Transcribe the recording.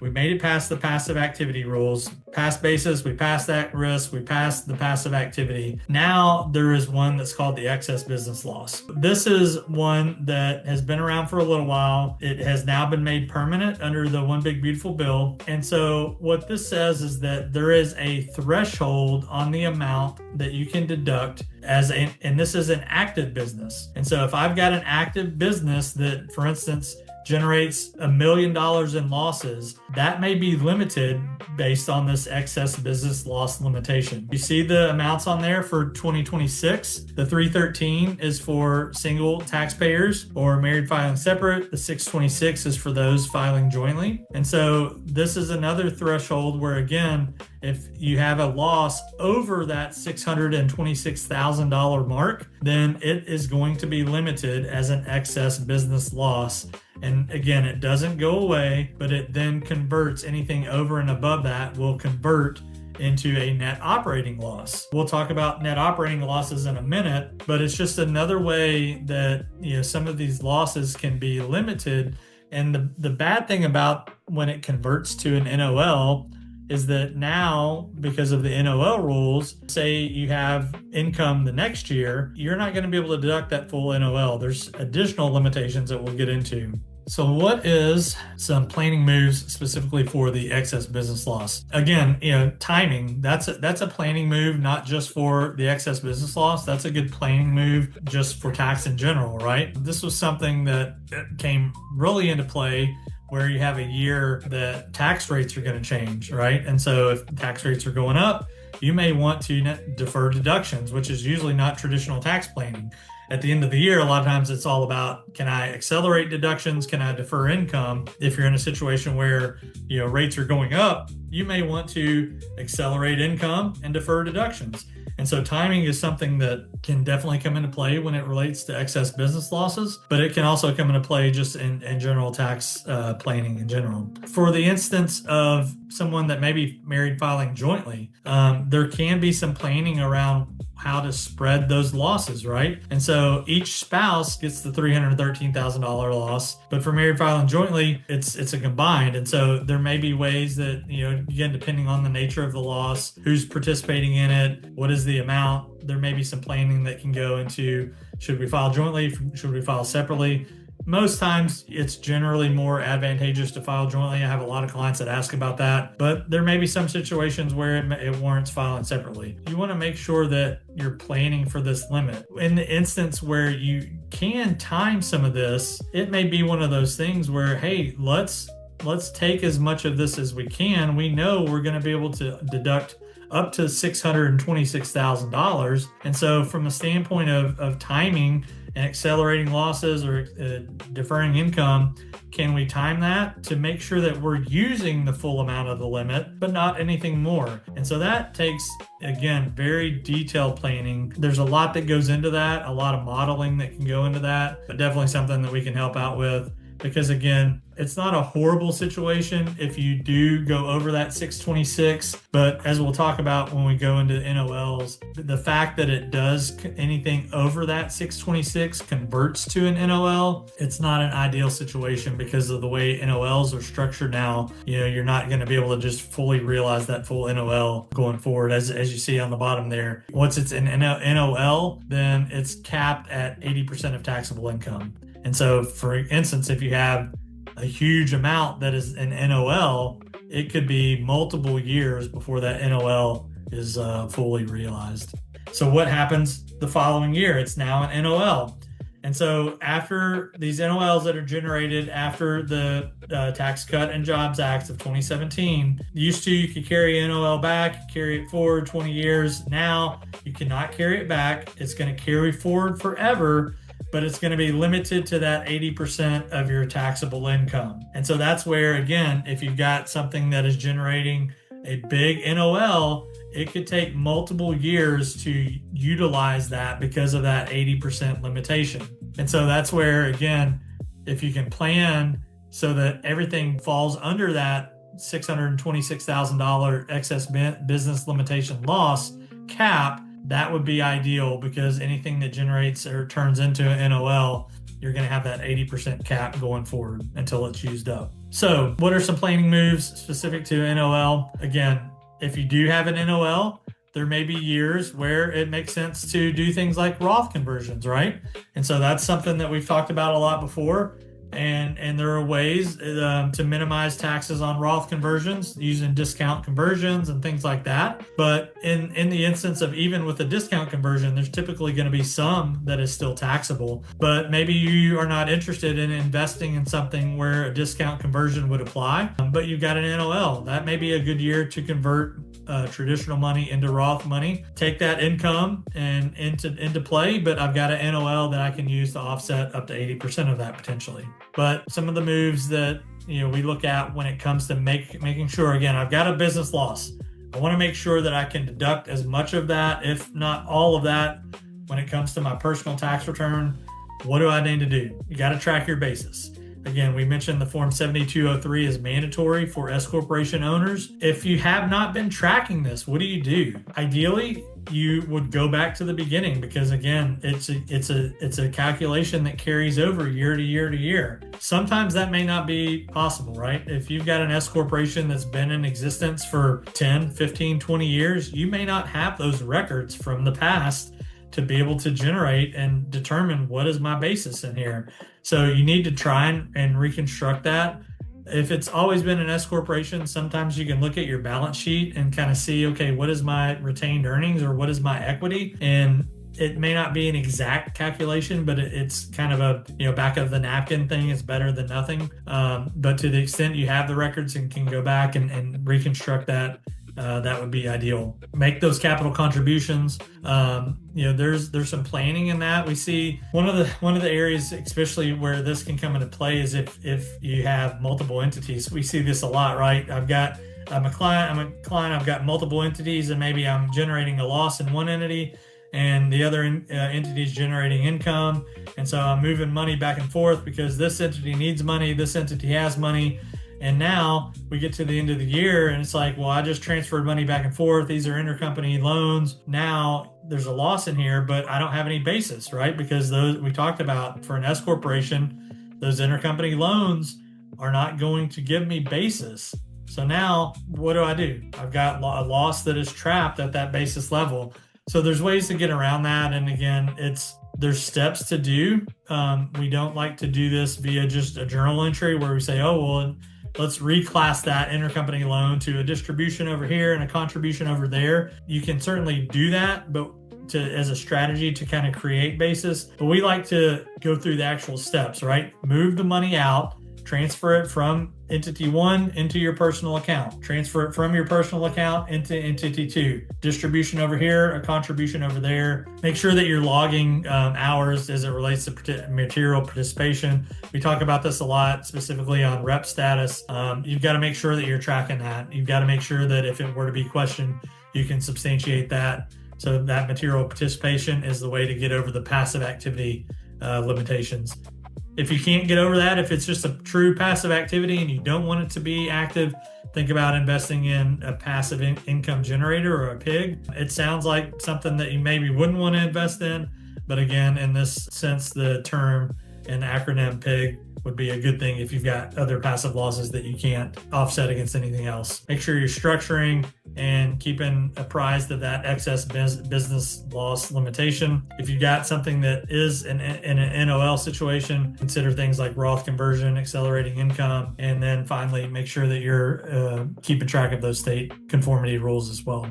We made it past the passive activity rules, past basis, we passed that risk, we passed the passive activity. Now there is one that's called the excess business loss. This is one that has been around for a little while. It has now been made permanent under the One Big Beautiful Bill. And so what this says is that there is a threshold on the amount that you can deduct and this is an active business. And so if I've got an active business that, for instance, generates $1 million in losses, that may be limited based on this excess business loss limitation. You see the amounts on there for 2026. The 313 is for single taxpayers or married filing separate. The 626 is for those filing jointly. And so this is another threshold where, again, if you have a loss over that $626,000 mark, then it is going to be limited as an excess business loss. And again, it doesn't go away, but it then converts. Anything over and above that will convert into a net operating loss. We'll talk about net operating losses in a minute, but it's just another way that, some of these losses can be limited. And the bad thing about when it converts to an NOL is that now, because of the NOL rules, say you have income the next year, you're not going to be able to deduct that full NOL. There's additional limitations that we'll get into. So what is some planning moves specifically for the excess business loss? Again, timing, that's a planning move, not just for the excess business loss. That's a good planning move just for tax in general, right? This was something that came really into play where you have a year that tax rates are going to change, right? And so if tax rates are going up, you may want to defer deductions, which is usually not traditional tax planning. At the end of the year, a lot of times it's all about, can I accelerate deductions? Can I defer income? If you're in a situation where, rates are going up, you may want to accelerate income and defer deductions. And so timing is something that can definitely come into play when it relates to excess business losses, but it can also come into play just in general tax planning in general. For the instance of someone that may be married filing jointly, there can be some planning around how to spread those losses, right? And so each spouse gets the $313,000 loss, but for married filing jointly, it's a combined. And so there may be ways that, again, depending on the nature of the loss, who's participating in it, what is the amount, there may be some planning that can go into, should we file jointly? Should we file separately? Most times it's generally more advantageous to file jointly. I have a lot of clients that ask about that, but there may be some situations where it warrants filing separately. You want to make sure that you're planning for this limit. In the instance where you can time some of this, it may be one of those things where, hey, let's take as much of this as we can. We know we're going to be able to deduct up to $626,000. And so from the standpoint of timing and accelerating losses or deferring income, can we time that to make sure that we're using the full amount of the limit, but not anything more? And so that takes, again, very detailed planning. There's a lot that goes into that, a lot of modeling that can go into that, but definitely something that we can help out with. Because again, it's not a horrible situation if you do go over that 626, but as we'll talk about when we go into NOLs, the fact that it does anything over that 626 converts to an NOL, it's not an ideal situation because of the way NOLs are structured now. You're not going to be able to just fully realize that full NOL going forward. As you see on the bottom there, once it's an NOL, then it's capped at 80% of taxable income. And so, for instance, if you have a huge amount that is an NOL, it could be multiple years before that NOL is fully realized. So what happens the following year? It's now an NOL. And so after these NOLs that are generated after the Tax Cut and Jobs Act of 2017, used to you could carry NOL back, carry it forward 20 years. Now you cannot carry it back. It's going to carry forward forever, but it's going to be limited to that 80% of your taxable income. And so that's where, again, if you've got something that is generating a big NOL, it could take multiple years to utilize that because of that 80% limitation. And so that's where, again, if you can plan so that everything falls under that $626,000 excess business limitation loss cap, that would be ideal, because anything that generates or turns into an NOL, you're going to have that 80% cap going forward until it's used up. So what are some planning moves specific to NOL? Again, if you do have an NOL, there may be years where it makes sense to do things like Roth conversions, right? And so that's something that we've talked about a lot before. And there are ways to minimize taxes on Roth conversions using discount conversions and things like that. But in the instance of even with a discount conversion, there's typically going to be some that is still taxable. But maybe you are not interested in investing in something where a discount conversion would apply, but you've got an NOL. That may be a good year to convert traditional money into Roth money, take that income and into play, but I've got an NOL that I can use to offset up to 80% of that potentially. But some of the moves that we look at when it comes to making sure, again, I've got a business loss. I want to make sure that I can deduct as much of that, if not all of that, when it comes to my personal tax return. What do I need to do? You got to track your basis. Again, we mentioned the Form 7203 is mandatory for S corporation owners. If you have not been tracking this, what do you do? Ideally, you would go back to the beginning because again, it's a calculation that carries over year to year to year. Sometimes that may not be possible, right? If you've got an S corporation that's been in existence for 10, 15, 20 years, you may not have those records from the past to be able to generate and determine what is my basis in here. So you need to try and reconstruct that. If it's always been an S corporation, sometimes you can look at your balance sheet and kind of see, okay, what is my retained earnings or what is my equity? And it may not be an exact calculation, but it's kind of a back of the napkin thing. It's better than nothing. But to the extent you have the records and can go back and reconstruct that, that would be ideal. Make those capital contributions. There's some planning in that. We see one of the areas, especially where this can come into play, is if you have multiple entities. We see this a lot, right? I'm a client. I've got multiple entities, and maybe I'm generating a loss in one entity, and the other entity is generating income, and so I'm moving money back and forth because this entity needs money, this entity has money. And now we get to the end of the year and it's like, well, I just transferred money back and forth. These are intercompany loans. Now there's a loss in here, but I don't have any basis, right? Because those we talked about for an S corporation, those intercompany loans are not going to give me basis. So now what do? I've got a loss that is trapped at that basis level. So there's ways to get around that. And again, there's steps to do. We don't like to do this via just a journal entry where we say, oh, well, let's reclass that intercompany loan to a distribution over here and a contribution over there. You can certainly do that, but as a strategy to kind of create basis. But we like to go through the actual steps, right? Move the money out, transfer it from entity one into your personal account, transfer it from your personal account into entity two, distribution over here, a contribution over there. Make sure that you're logging hours as it relates to material participation. We talk about this a lot, specifically on rep status. You've got to make sure that you're tracking that. You've got to make sure that if it were to be questioned, you can substantiate that. So that material participation is the way to get over the passive activity limitations. If you can't get over that, if it's just a true passive activity and you don't want it to be active, think about investing in a passive income generator or a PIG. It sounds like something that you maybe wouldn't want to invest in, but again, in this sense, the term and acronym PIG would be a good thing if you've got other passive losses that you can't offset against anything else. Make sure you're structuring and keeping apprised of that excess business loss limitation. If you've got something that is in an NOL situation, consider things like Roth conversion, accelerating income, and then finally make sure that you're keeping track of those state conformity rules as well.